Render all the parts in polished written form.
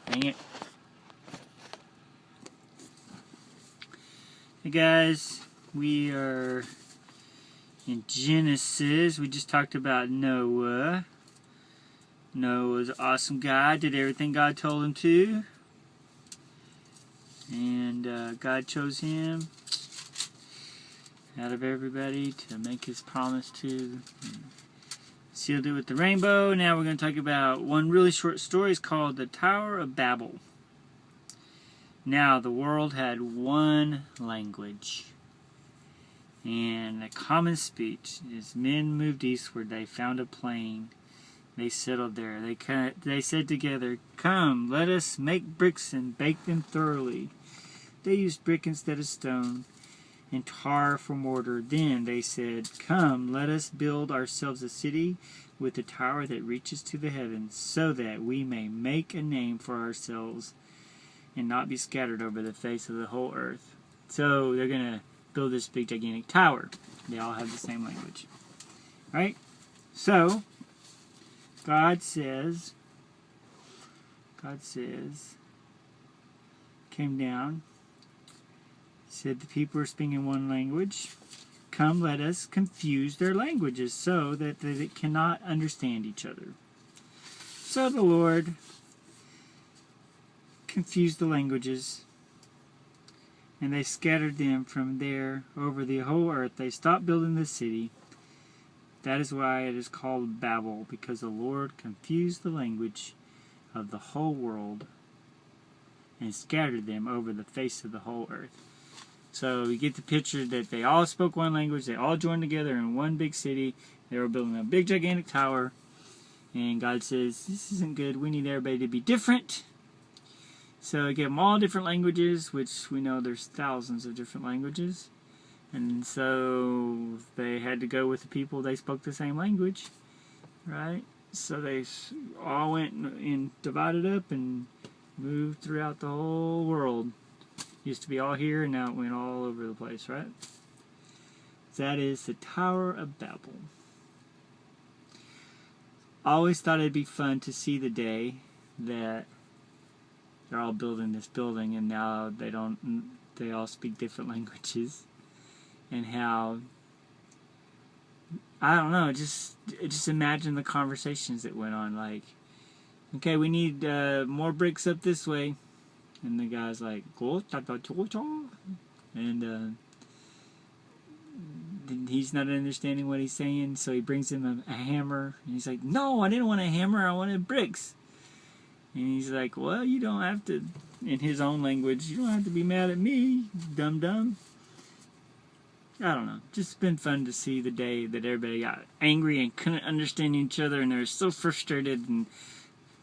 Dang it. Hey guys, we are in Genesis. We just talked about Noah. Noah was an awesome guy, did everything God told him to. And God chose him out of everybody to make his promise to. Sealed it with the rainbow. Now we're going to talk about one really short story. It's called The Tower of Babel. Now the world had one language and a common speech. As men moved eastward, they found a plain. They settled there. They said together, "Come, let us make bricks and bake them thoroughly." They used brick instead of stone and tar for mortar. Then they said, "Come, let us build ourselves a city with a tower that reaches to the heavens, so that we may make a name for ourselves and not be scattered over the face of the whole earth." So they're going to build this big gigantic tower. They all have the same language. Right? So God says, came down, said the people are speaking one language. Come, let us confuse their languages so that they cannot understand each other. So the Lord confused the languages, and they scattered them from there over the whole earth. They stopped building the city. That is why it is called Babel, because the Lord confused the language of the whole world and scattered them over the face of the whole earth. So you get the picture that they all spoke one language, they all joined together in one big city, they were building a big gigantic tower, and God says, this isn't good, we need everybody to be different. So he gave them all different languages, which we know there's thousands of different languages, and so they had to go with the people they spoke the same language, right? So they all went and divided up and moved throughout the whole world. Used to be all here, and now it went all over the place, right? That is the Tower of Babel. I always thought it'd be fun to see the day that they're all building this building, and now they all speak different languages, and how, I don't know, just imagine the conversations that went on, like, okay, we need more bricks up this way. And the guy's like, and he's not understanding what he's saying, so he brings him a hammer. And he's like, no, I didn't want a hammer, I wanted bricks. And he's like, well, you don't have to, in his own language, you don't have to be mad at me, dum-dum. I don't know. Just been fun to see the day that everybody got angry and couldn't understand each other, and they were so frustrated, and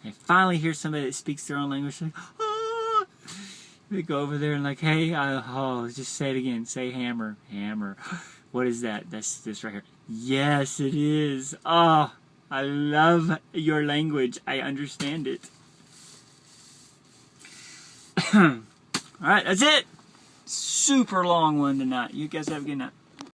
they finally hear somebody that speaks their own language, like, they go over there and like, hey, just say it again. Say hammer. Hammer. What is that? That's this right here. Yes, it is. Oh, I love your language. I understand it. Alright, that's it. Super long one tonight. You guys have a good night.